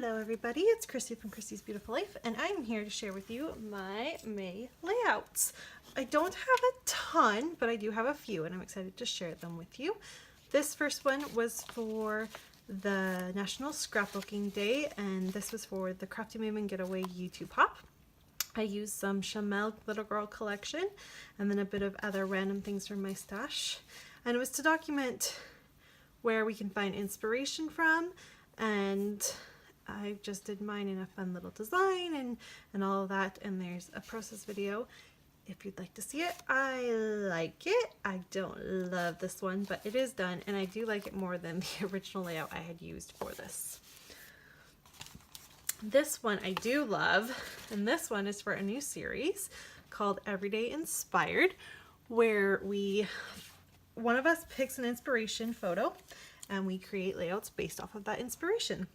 Hello everybody, it's Christy from Christy's Beautiful Life, and I'm here to share with you my May layouts. I don't have a ton, but I do have a few, and I'm excited to share them with you. This first one was for the National Scrapbooking Day, and this was for the Crafty Maven Getaway YouTube Hop. I used some Chamel Little Girl collection, and then a bit of other random things from my stash. And it was to document where we can find inspiration from, and I just did mine in a fun little design and all of that, and there's a process video if you'd like to see it. I like it. I don't love this one, but it is done, and I do like it more than the original layout I had used for this. This one I do love, and this one is for a new series called Everyday Inspired, where one of us picks an inspiration photo and we create layouts based off of that inspiration.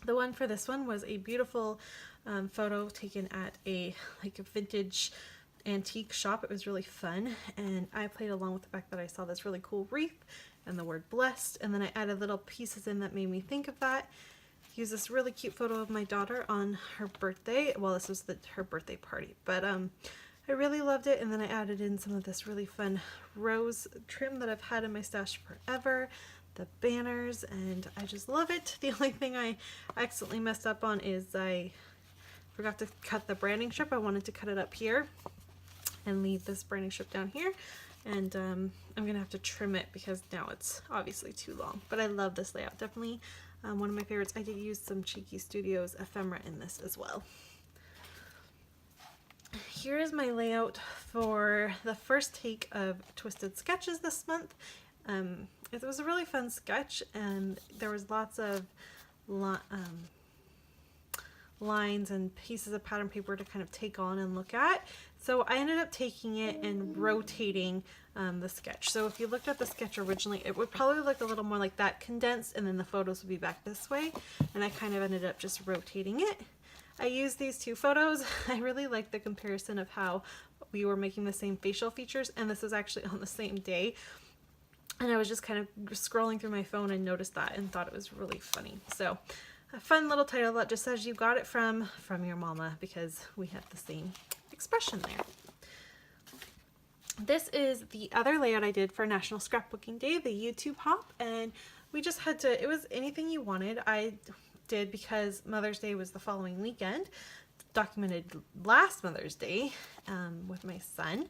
The one for this one was a beautiful photo taken at a vintage antique shop. It was really fun, and I played along with the fact that I saw this really cool wreath and the word blessed, and then I added little pieces in that made me think of that. Used this really cute photo of my daughter on her birthday. Well, this was her birthday party, but I really loved it, and then I added in some of this really fun rose trim that I've had in my stash forever, the banners, and I just love it. The only thing I accidentally messed up on is I forgot to cut the branding strip. I wanted to cut it up here and leave this branding strip down here, and I'm gonna have to trim it because now it's obviously too long. But I love this layout, definitely one of my favorites. I did use some Cheeky Studios ephemera in this as well. Here is my layout for the first take of Twisted Sketches this month. It was a really fun sketch, and there was lots of lines and pieces of pattern paper to kind of take on and look at. So I ended up taking it and rotating the sketch. So if you looked at the sketch originally, it would probably look a little more like that, condensed, and then the photos would be back this way. And I kind of ended up just rotating it. I used these two photos. I really like the comparison of how we were making the same facial features, and this is actually on the same day. And I was just kind of scrolling through my phone and noticed that and thought it was really funny. So a fun little title that just says you got it from your mama, because we have the same expression there. This is the other layout I did for National Scrapbooking Day, the YouTube Hop, and we just had to, it was anything you wanted. I did, because Mother's Day was the following weekend, documented last Mother's Day with my son,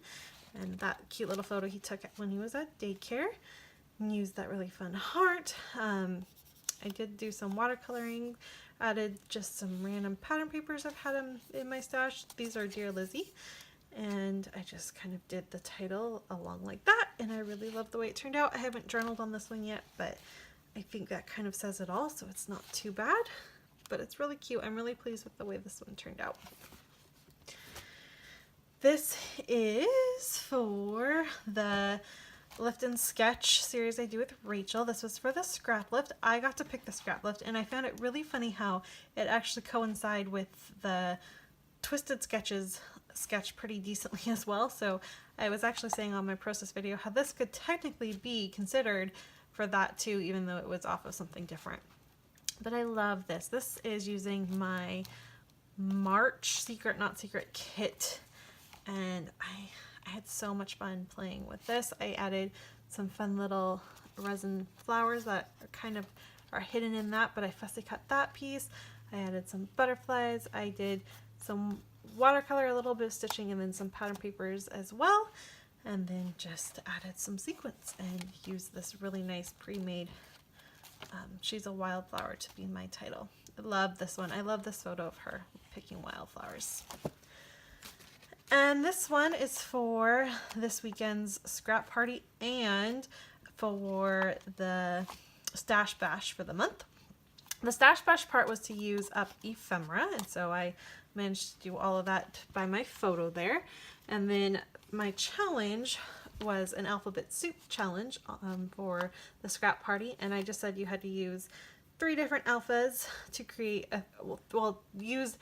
and that cute little photo he took when he was at daycare, and used that really fun heart. I did do some watercoloring, added just some random pattern papers I've had in my stash. These are Dear Lizzie, and I just kind of did the title along like that, and I really love the way it turned out. I haven't journaled on this one yet, but I think that kind of says it all, so it's not too bad, but it's really cute. I'm really pleased with the way this one turned out. This is for the Lift and Sketch series I do with Rachel. This was for the scrap lift. I got to pick the scrap lift, and I found it really funny how it actually coincided with the Twisted Sketches sketch pretty decently as well. So I was actually saying on my process video how this could technically be considered for that too, even though it was off of something different. But I love this. This is using my March Secret Not Secret kit, and I had so much fun playing with this. I added some fun little resin flowers that are hidden in that, but I fussy cut that piece. I added some butterflies. I did some watercolor, a little bit of stitching, and then some pattern papers as well. And then just added some sequins and used this really nice pre-made She's a Wildflower to be my title. I love this one. I love this photo of her picking wildflowers. And this one is for this weekend's scrap party and for the Stash Bash for the month. The Stash Bash part was to use up ephemera, and so I managed to do all of that by my photo there. And then my challenge was an alphabet soup challenge for the scrap party, and I just said you had to use 3 different alphas to create use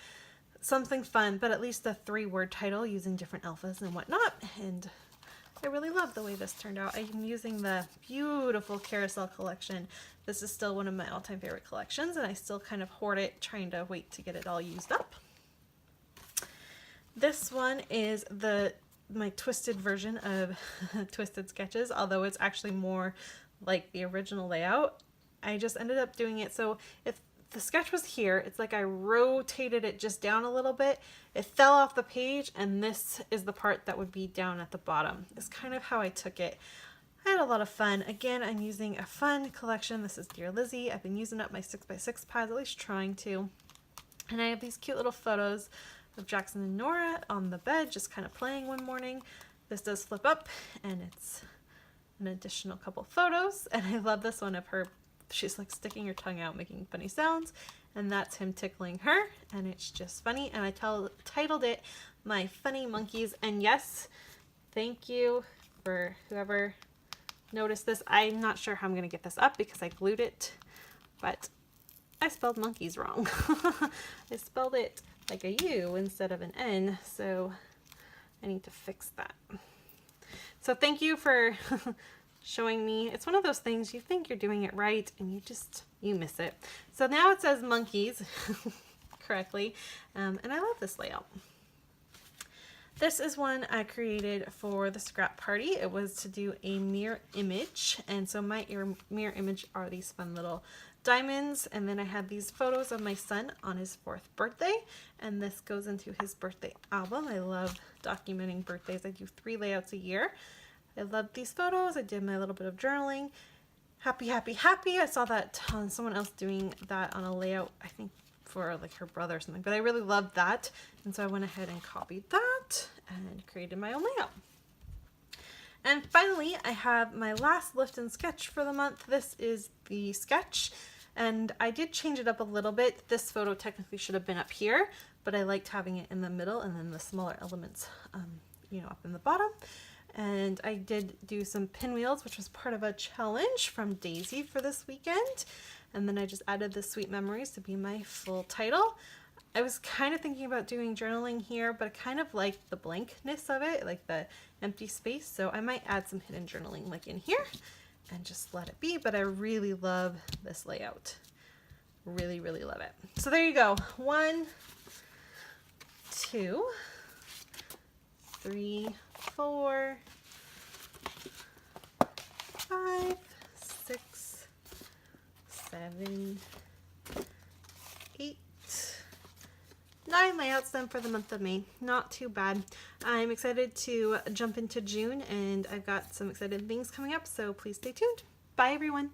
something fun, but at least a 3-word title using different alphas and whatnot. And I really love the way this turned out. I'm using the beautiful Carousel collection. This is still one of my all-time favorite collections, and I still kind of hoard it, trying to wait to get it all used up. This one is my twisted version of Twisted Sketches, although it's actually more like the original layout. I just ended up doing it so if the sketch was here, it's like I rotated it just down a little bit. It fell off the page, and this is the part that would be down at the bottom. It's kind of how I took it. I had a lot of fun. Again, I'm using a fun collection. This is Dear Lizzie. I've been using up my 6x6 pads, at least trying to. And I have these cute little photos of Jackson and Nora on the bed, just kind of playing one morning. This does flip up, and it's an additional couple photos. And I love this one of her. She's like sticking her tongue out, making funny sounds, and that's him tickling her, and it's just funny. And I titled it My Funny Monkeys. And yes, thank you for whoever noticed this. I'm not sure how I'm going to get this up because I glued it, but I spelled monkeys wrong. I spelled it like a U instead of an N, so I need to fix that. So thank you for showing me. It's one of those things you think you're doing it right and you miss it. So now it says monkeys correctly, and I love this layout. This is one I created for the scrap party. It was to do a mirror image, and so my mirror image are these fun little diamonds, and then I had these photos of my son on his 4th birthday, and this goes into his birthday album. I love documenting birthdays. I do 3 layouts a year. I love these photos. I did my little bit of journaling. Happy, happy, happy. I saw that someone else doing that on a layout, I think for like her brother or something, but I really loved that, and so I went ahead and copied that and created my own layout. And finally, I have my last lift and sketch for the month. This is the sketch, and I did change it up a little bit. This photo technically should have been up here, but I liked having it in the middle and then the smaller elements, you know, up in the bottom. And I did do some pinwheels, which was part of a challenge from Daisy for this weekend. And then I just added the Sweet Memories to be my full title. I was kind of thinking about doing journaling here, but I kind of like the blankness of it, like the empty space. So I might add some hidden journaling like in here and just let it be. But I really love this layout. Really, really love it. So there you go. 1, 2, 3, 4, 5, 6, 7, 8, 9 layouts done for the month of May. Not too bad. I'm excited to jump into June, and I've got some exciting things coming up, so please stay tuned. Bye everyone.